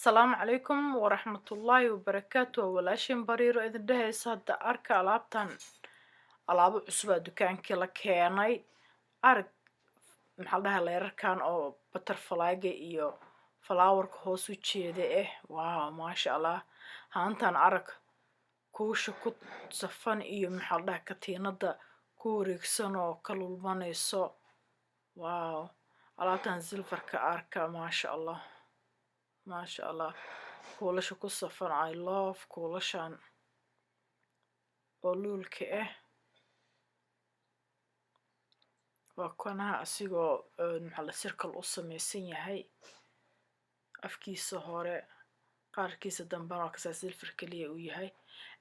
السلام عليكم ورحمة الله وبركاته walaashin bariiro idin dhehaysa hadda arka alaabtan alaabo cusub aa dukaankii la keenay arag maxaa la dhahaa leerarkan oo butterflyga iyo flowerka hoos u jeeda waaw maasha allah haantan arag kuusha ku safan iyo maxaa la dhahaa katiinada ku wareegsan oo ka lulmanayso waaw alaabtan silfarka arka maasha allah maasha allah kuulasha ku safan I love kuulashan oo luulka waa kanaha asigoo maxaa la circle u samaysan yahay afkiisa hore qaarkiisa dambana waa kasaa silfar kaliya uu yahay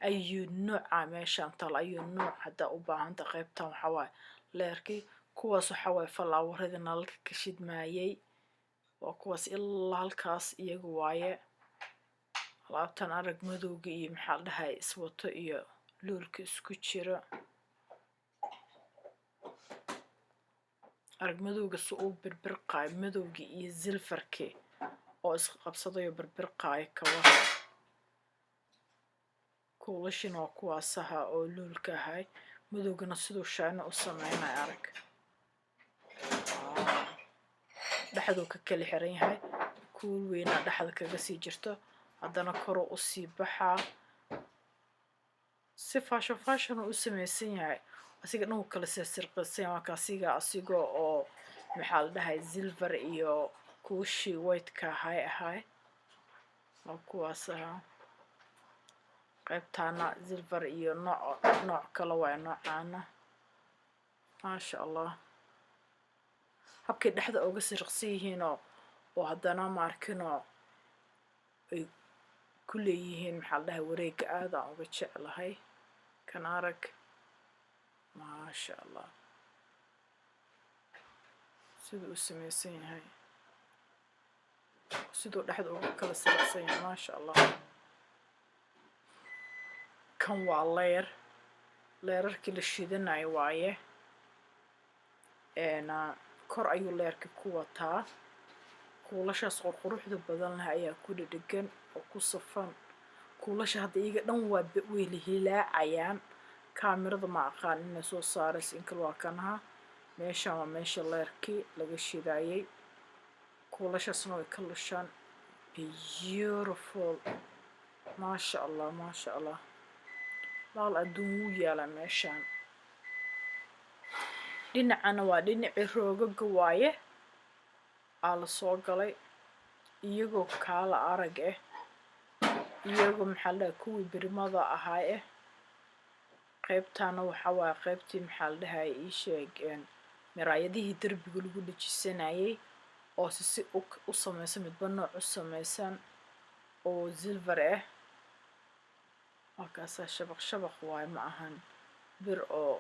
ayuu nooca meeshaan taal ayuu nooc haddaa u baahanta qaybtan waxaa waaye leerkii kuwaas waxaa waaye falaawaradii nalalka ka shidmaayay waa kuwaas ilaa halkaas iyaga waaye alaabtan arag madowga iyo maxaa la dhahay iswato iyo luulka isku jira arag madowga si uu birbirqaayo madowga iyo silfarki oo isqabsadayo birbirqaayo kawaha kuulashina waa kuwaas ahaa oo luulka ahay madowgana siduu shayna u sameynaya arag dhexduu ka kala xiran yahay kuul weynaa dhexda kaga sii jirto haddana koruu usii baxaa si fashion uu u samaysan yahay asiga dhan wuu kala sirqirsan yahay marka asigoo oo maxaa la dhahay silver iyo kuushii whiteka ahay waa kuwaas ahaa qaybtaana silver iyo nooc kale waaye noocaana maasha allah habkay dhexda uga sirqsan yihiinoo oo haddana maarkinoo ay ku leeyihiin maxaa la dhahay wareega aad aan uga jeclahay kan arag maasha allah siduu u samaysan yahay siduu dhexda uga kala sirqsan yahay maasha allah kan waa leerarkii la shidanayo waaye kor ayuu leerka ku wataa kuulashaas qurquruxda badan leh ayaa ku dhedhegan oo ku safan kuulasha hadda iyaga dhan waa way la hilaacayaan kaamirada ma aqaan inay soo saarayso inkal waa kanaha meeshaan waa meesha leerkii laga shidaayay kuulashaasna way ka lushaan beautiful maasha allah maasha allah baal adduun wuu yaalaa meeshaan dhinacana waa dhinacii roogaga waaye aa la soo galay iyagoo kaala arag iyagoo maxaa la dhahay kuwii birimada ahaa qaybtaana waxaa waaye qaybtii maxaa la dhahay ii sheeg miraayadihii derbiga lagu dhajisanayay oo si u samaysan midba nooc u samaysan oo silver waa kaasaa shabaq waaye ma ahan bir oo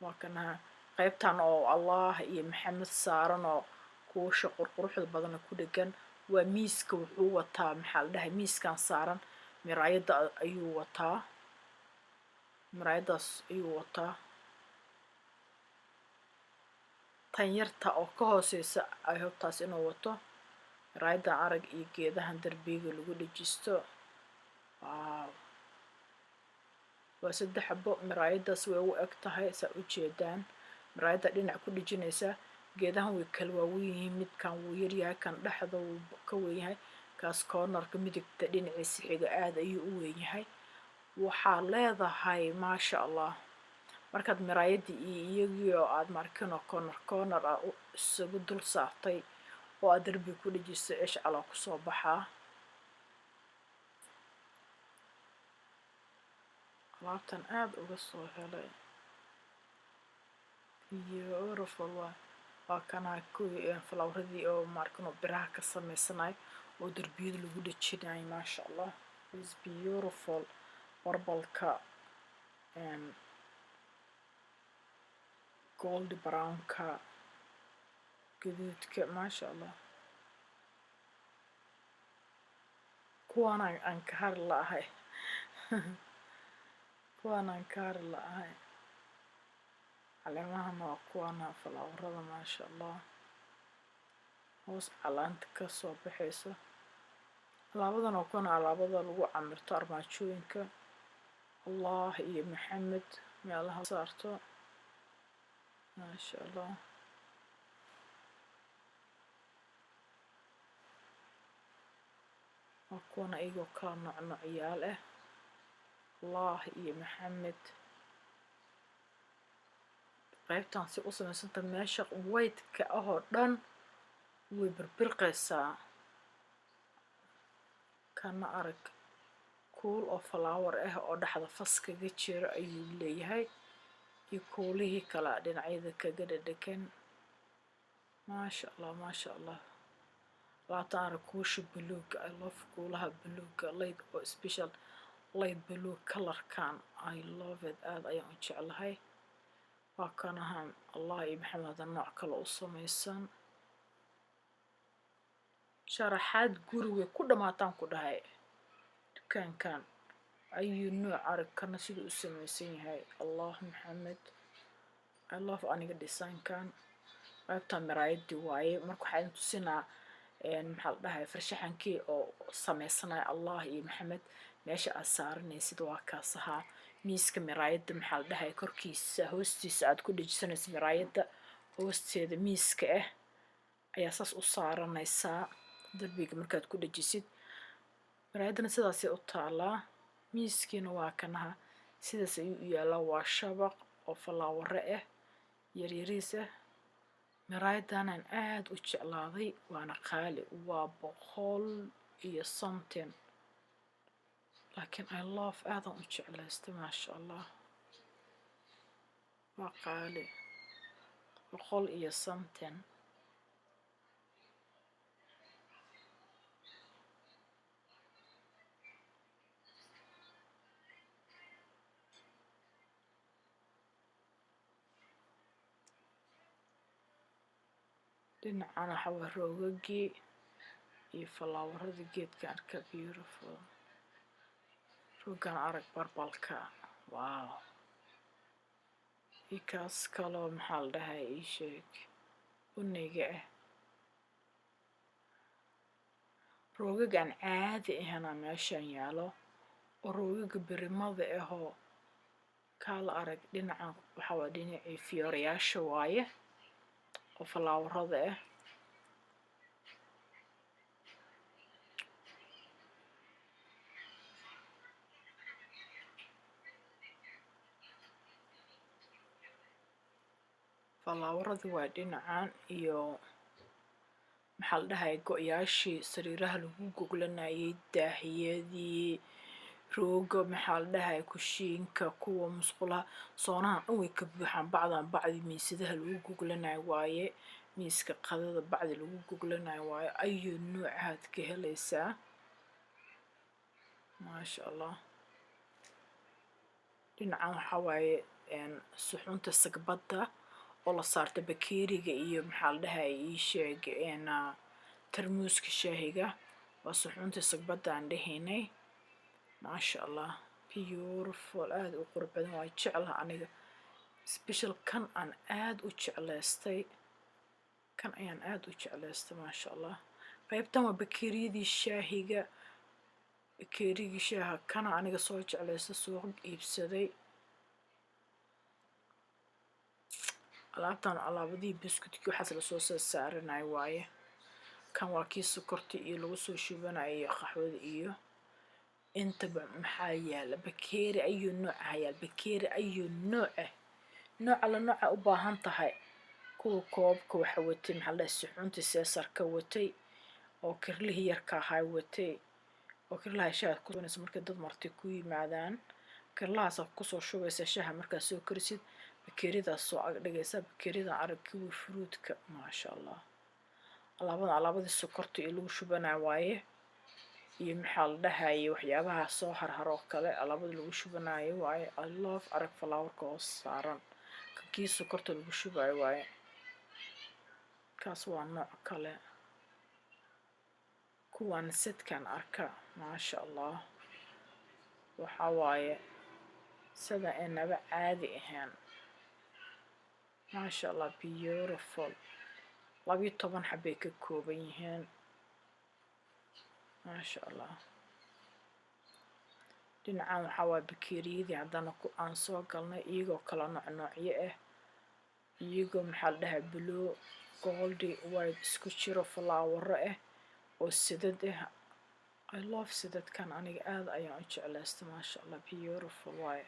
waa kanaha qaybtan oo allah iyo maxamed saaran oo kuusha qurquruxda badana ku dhegan waa miiska wuxuu wataa maxaa la dhahay miiskan saaran miraayada ayuu wataa miraayadaas ayuu wataa tan yarta oo ka hooseysa ay hobtaas inuu wato miraayadan arag iyo geedahan derbiga lagu dhajisto waaw waa 3 xabo miraayadaas way u eg tahay saa u jeedaan miraayada dhinac ku dhijinaysa geedahan way kala waaweyn yihiin midkan wuu yaryahay kan dhexda wuu ka weyn yahay kaas cornerka midigta dhinaciisa xiga aad ayuu u weyn yahay waxaa leedahay maasha allah markaad miraayadii iyo iyagii oo aad markino corner ah isagu dul saartay oo aad derbiga ku dhijisay ishcalaa kusoo baxaa alaabtan aad uga soo helay beautiful waa kanaa kuwii falaawaradii oo markino biraha ka samaysanaay oo derbiyada lagu dhajinayo maasha allah is beautiful barbalka gold brownka gaduudka maasha allah kuwaan aan ka hari la'ahay kuwaan aan ka hari la'ahay caleemahana waa kuwana falaawarada maasha allah hoos calaanta kasoo baxayso. alaabadan oo kana alaabada lagu camirto armaajooyinka allah iyo maxamed meelaha saarto. maasha allah. waa kuwana iyagoo kala nooc noocyaal ah allah iyo maxamed. qaybtan si u samaysanta meesha white-ka ah oo dhan way birbirqaysaa. kana arag kuul oo flower ah oo dhexda fas kaga jiro ayuu leeyahay iyo kuulihii kala dhinacyada kaga dhadhagan. maasha allah maasha allah. laabtan arag kuusha buluuga. I love kuulaha buluuga light oo special light blue colorkan I love it. aad ayaan u jeclahay. waa kanahan allah iyo maxamed hada nooc kale u samaysan. sharaxaad guri way ku dhamaataan ku dhahay dukaankan ayuu nooc arag kana siduu u samaysan yahay allah maxamed. I love aniga design-kan. qaybtan miraayadii waaye marka waxaa idin tusinaa maxaa la dhahay farshaxankii oo samaysanaya allah iyo maxamed meesha aad saaranaysid waa kaas ahaa miiska miraayadda maxaa la dhahay korkiisa hoostiisa aad ku dhejisanaysa miraayadda hoosteeda miiska ah ayaa saas u saaranaysaa darbiga markaad ku dhejisid. miraayaddana sidaasay u taalaa. miiskiina waa kanaha sidaas ayuu u yaalaa. waa shabaq oo falaaware ah yaryariis ah. miraayaddanaan aad u jeclaaday waana qaali. waa 100 iyo something laakiin I love aadan u jeclaystay maasha allah. waa qaali 100 iyo something. dhinacana waxa waa roogagii iyo falaawaradii geedka arka beautiful. roogan arag barbalka wow. ikaas kaloo maxaa la dhahay ii sheeg uniga ah. roogagan caadi ahana meeshan yaalo oo roogaga birimada ahoo kaala arag dhinacan waxaa waa dhinacii fiyoorayaasha waaye oo falaawarada ah. falaawaradii waa dhinacan iyo maxaa la dhahay go-yaashii sariiraha lagu goglanayay daahiyadii rooga maxaa la dhahay kushiinka kuwa musqulaha soonahan dhan way ka buuxaan. bacdan bacdi miisadaha lagu goglanayo waaye miiska qadada bacdi lagu goglanayo waaye ayuu noocaad ka helaysaa maasha allah. dhinacan waxaa waaye suxuunta sagbadda oo la saarta bakeeriga iyo maxaa la dhahay ii sheeg tarmuuska shaahiga. waa suxuunta sagbadda aan dhahaynay maasha allah beautiful. aad u qurux badan waa jeclaha aniga special kan aan aad u jeclaystay. kan ayaan aad u jeclaystay maasha allah. qaybtan waa bakeeriyadii shaahiga bakeerigii shaaha kana aniga soo jeclaysta soo iibsaday. alaabtan alaabadii biscuitkii waxaas lasoo saaranayo waaye. kan waa kii sokorta iyo lagu soo shubanayo iyo qaxwada iyo intaba maxaa yaala bakeeri ayuu nooc ah yaal bakeeri ayuu nooc ah nooca la nooca u baahan tahay. kuwa koobka waxa watay maxaa la dhahay suxuunta seesarka watay oo kirlihii yarka ahaa watay oo kirlaha shaaha ku shubanaysa markay dad marti ku yimaadaan kirlahaas kusoo shubaysa shaaha markaad soo karisid bakeeridaas soo ag dhigaysa. bakeeridan arag kiwi fruitka maasha allah. alaabadan alaabadii sokorta iyo lagu shubanayo waaye iyo maxaa la dhahaye waxyaabaha soo harharoo kale alaabada lagu shubanayo waaye. I love arag falaawarka hoos saaran kankii sokorta lagu shubayo waaye. kaas waa nooc kale. kuwan sedkan arka maasha allah waxaa waaye sida inaba caadi ahaan maasha allah beautiful. 12 xabay ka kooban yihiin maasha allah. dhinacan waxaa waa bakeeriyadii haddana aan soo galnay iyagoo kala noocnoocyo ah, iyagoo maxaa la dhahaa blue goldi white isku jiro falaawaro ah oo sidad ah. I love sidadkan, aniga aad ayaan u jeclaystay maasha allah, beautiful waaye.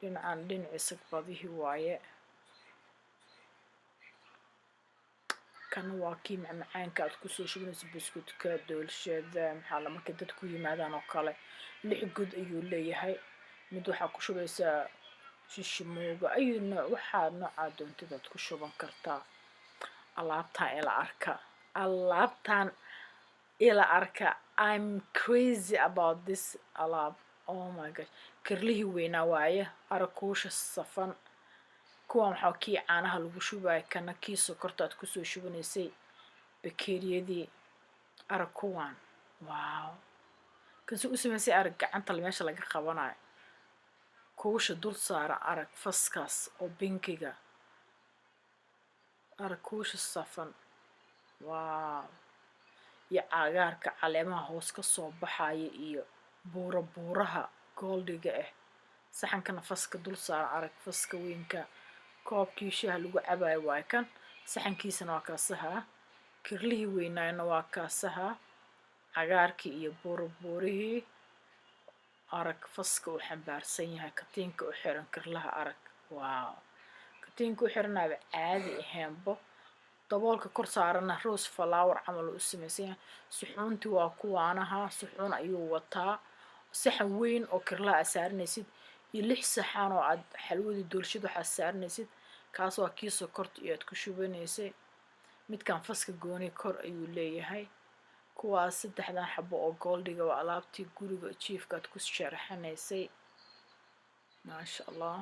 dhinacan dhinaciisa badihii waaye. kana waa kii macmacaanka aad kusoo shubanayso buskudka doolshada maxaa la markay dadku yimaadaan oo kale 6 god ayuu leeyahay. mid waxaa ku shubaysaa shishimooga ayuuna waxaa noocaa doontidaad ku shuban kartaa. alaabtaan ila arka I'm crazy about this alaab. Oh my gosh, kirlihii weynaa waaye, arakuusha safan. kuwan waxaa kii caanaha lagu shubaya, kana kii sokorta aad kusoo shubanaysay bakeeriyadii. arag kuwan wow, kanse u samaysay arag gacanta meesha laga qabanayo, kuusha dul saaran arag faskaas oo binkiga, arag kuusha safan wow, iyo cagaarka caleemaha hoos ka soo baxaya iyo buuraha goldiga ah. saxankana faska dul saaran arag faska weynka. koobkii shaaha lagu cabayo waa kan, saxankiisana waa kaasaha, kirlihii weynaayna waa kaasaha, cagaarkii iyo buurihii. arag faska uu xambaarsan yahay, katiinka u xiran kirlaha arag wow, katiinka u xiranaaba caadi ahaanbo. daboolka kor saarana rose flower camal u samaysan yahay. suxuuntii waa kuwaanaha, suxuun ayuu wataa, saxan weyn oo kirlaha aad saaranaysid iyo 6 saxan oo aad xalwadii doolshada waxaad saaranaysid. kaas waa kii sokorta iyo aad ku shubanaysay. midkan faska gooni kor ayuu leeyahay. kuwaas 3dan xabo oo goldiga waa alaabtii guriga jiifka aad ku sharaxanaysay maasha allah.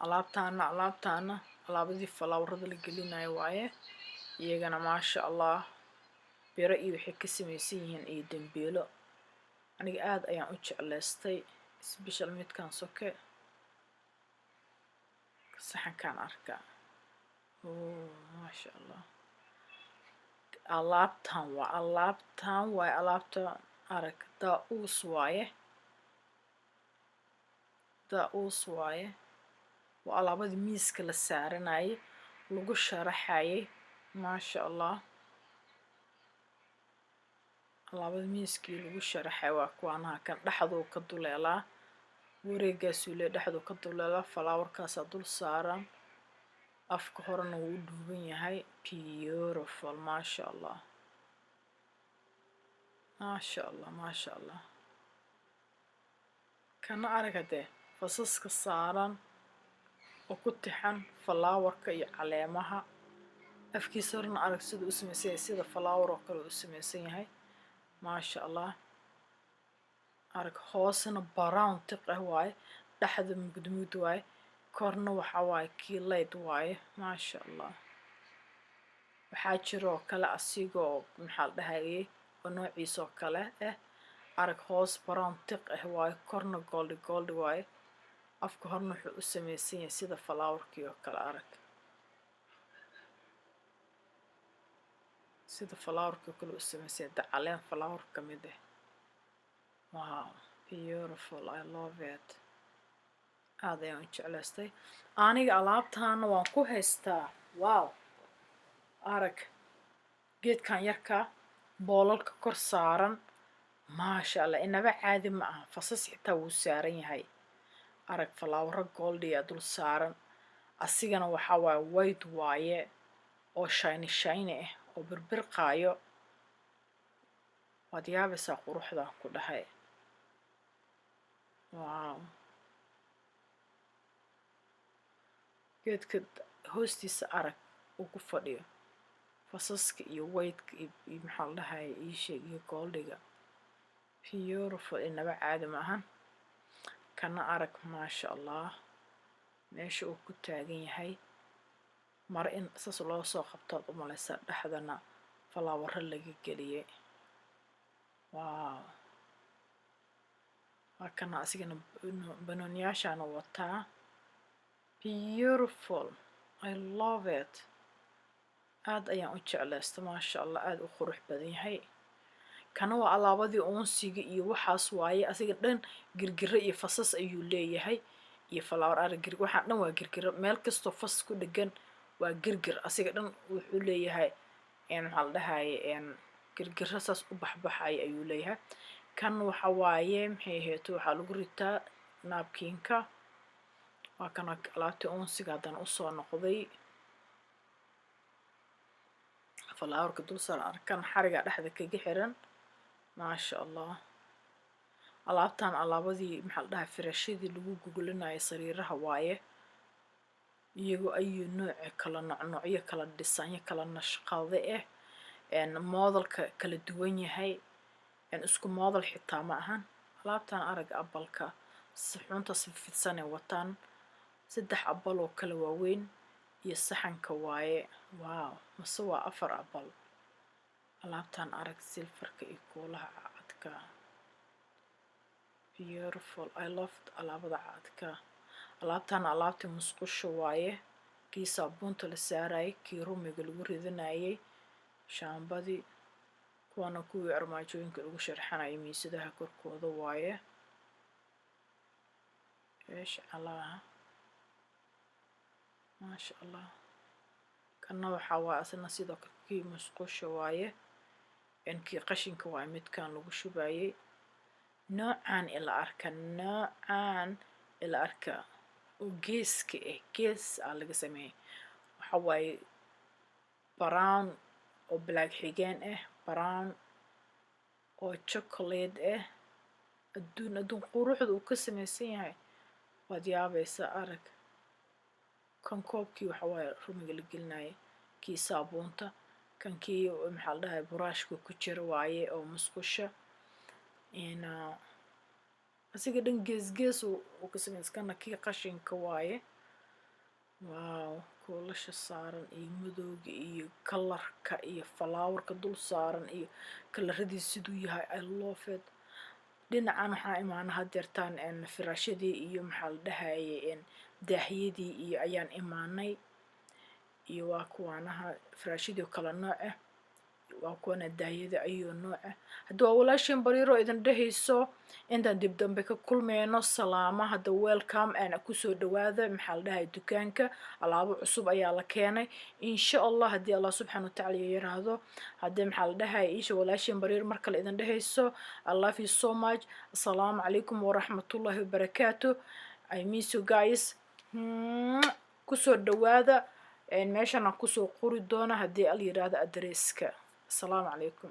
alaabtaana alaabadii falaawarada la gelinayo waaye iyagana maasha allah. biro iyo waxay ka samaysan yihiin iyo dambeelo. aniga aad ayaan u jeclaystay special midkan soke. saxankaan arkaa maasha allah. alaabtan arag daa-uus waaye. waa alaabadii miiska la saaranayay lagu sharaxayay maasha allah. alaabada miiskii lagu sharaxay waa kuwaanaha. kan dhexduu ka duleelaa, wareegaasuu le dhexduu ka duleelaa, falaawarkaasaa dul saaran, afka horena wuu u dhuuban yahay. beautiful maasha allah maasha allah maasha allah. kana arag hadee fasaska saaran oo ku tixan falaawarka iyo caleemaha. afkiisa horena arag sida u samaysan yahay, sida falaawar oo kale u samaysan yahay maasha allah. arag hoosna brown tiq ah waaye, dhexda mugdmugd waaye, korna waxaa waaye kii layd waaye maasha allah. waxaa jiroo kale asigoo maxaa la dhahayay oo noociisoo kale ah. arag hoos brown tiq ah waaye, korna goldi waaye. afka horna wuxuu u samaysan yahay sida falaawarkii oo kale. arag sida falaawarkii oo kale u samaysan yahay, caleen falaawar ka mid ah. wow, beautiful, I love it. aad ayaan u jeclaystay aniga. alaabtaana waan ku haystaa wow. arag geedkan yarka boolalka kor saaran maasha allah, inaba caadi ma aha. fasas xitaa wuu saaran yahay. arag falaawaro goldiya dul saaran, asigana waxaa waaye white waaye oo shiny ah oo birbirqaayo. waad yaabaysaa quruxdan ku dhahay wow. geedka hoostiisa arag uu ku fadhiyo fasaska iyo whiteka iyo maxaa la dhahay iisheeg iyo goldiga. beautiful, inaba caadi ma ahan. kana arag maasha allah meesha uu ku taagan yahay. mara in saas loo soo qabtood u malaysaa, dhexdana falaawaro laga geliyay wow. waa kana asigana banooniyaashaana wataa beautiful I love it. aad ayaan u jeclaysta maasha allah, aad u qurux badan yahay. kana waa alaabadii uunsiga iyo waxaas waaye, asiga dhan girgiro iyo fasas ayuu leeyahay iyo flower arag waxaan dhan waa girgiro, meel kastoo fas ku dhegan waa girgir, asiga dhan wuxuu leeyahay maxaa la dhahaye girgiro saas u baxbaxaya ayuu leeyahay. kan waxa waaye maxay ahayd waxaa lagu ritaa naabkiinka. waa kana alaabtii uunsiga haddana usoo noqday, flowerka dul saaran arkan xariga dhexda kaga xiran maasha allah. alaabtan alaabadii maxaa la dhahaa firaashadii lagu gogolinayo sariiraha waaye, iyagoo ayuu nooce kala noocyo kala dhisanyo kala nashqade moodalka kala duwan yahay, isku moodal xitaa ma ahan. alaabtan arag abalka saxuunta si fidsanay wataan, 3 abal oo kala waaweyn iyo saxanka waaye. waaw mase waa 4 abal. alaabtan arag silfarka iyo kuulaha cadka, beautiful. I loved alaabada cadka. alaabtan alaabtii musqusha waaye, kii saabuunta la saarayay, kii rumiga lagu ridanayay, shaambadii, kuwana kuwii armaajooyinka lagu sharxanayay miisadaha korkooda waaye. eesh calaaha maasha allah. kana waxaa waaye asna sidoo kale kii musqusha waaye, kii qashinka waaye midkan lagu shubayay. noocaan ila arka oo geeska gees laga sameeyay, waxa waaye brown oo black xigeen brown oo chocolate adduun quruxda uu ka samaysan yahay waad yaabaysaa. arag kan koobkii waxa waaye rumiga la gelinayay, kii saabuunta, kan kii maxaa la dhahay buraashka ku jira waaye oo musqusha. asiga dhan gees uu ka samaysan, kana kii qashinka waaye. waaw kuulasha saaran iyo madowga iyo kalarka iyo falaawarka dul saaran iyo kalaradiis siduu yahay I love it. dhinacan waxaa imaana hadeertaan firaashadii iyo maxaa la dhahaye daahyadii iyo ayaan imaanay, iyo waa kuwaanaha firaashadii kala nooce, waa kuwana daahyada ayuu nooce. hadda waa walaashin bariiro idin dhehayso intaan dib dambe ka kulmeyno salaama. hadda welcome kusoo dhawaada maxaa la dhahay dukaanka, alaabo cusub ayaa la keenay insha allah haddii allah subxaana watacaala yiraahdo. haddii maxaa la dhahay isha walaashin bariir mar kale idin dhehayso I love you so much. assalaamu calaykum waraxmatullahi wabarakaatu. I miss you guys. kusoo dhawaada meeshan aan kusoo qori doona haddii al yiraahdo adresska. السلام عليكم.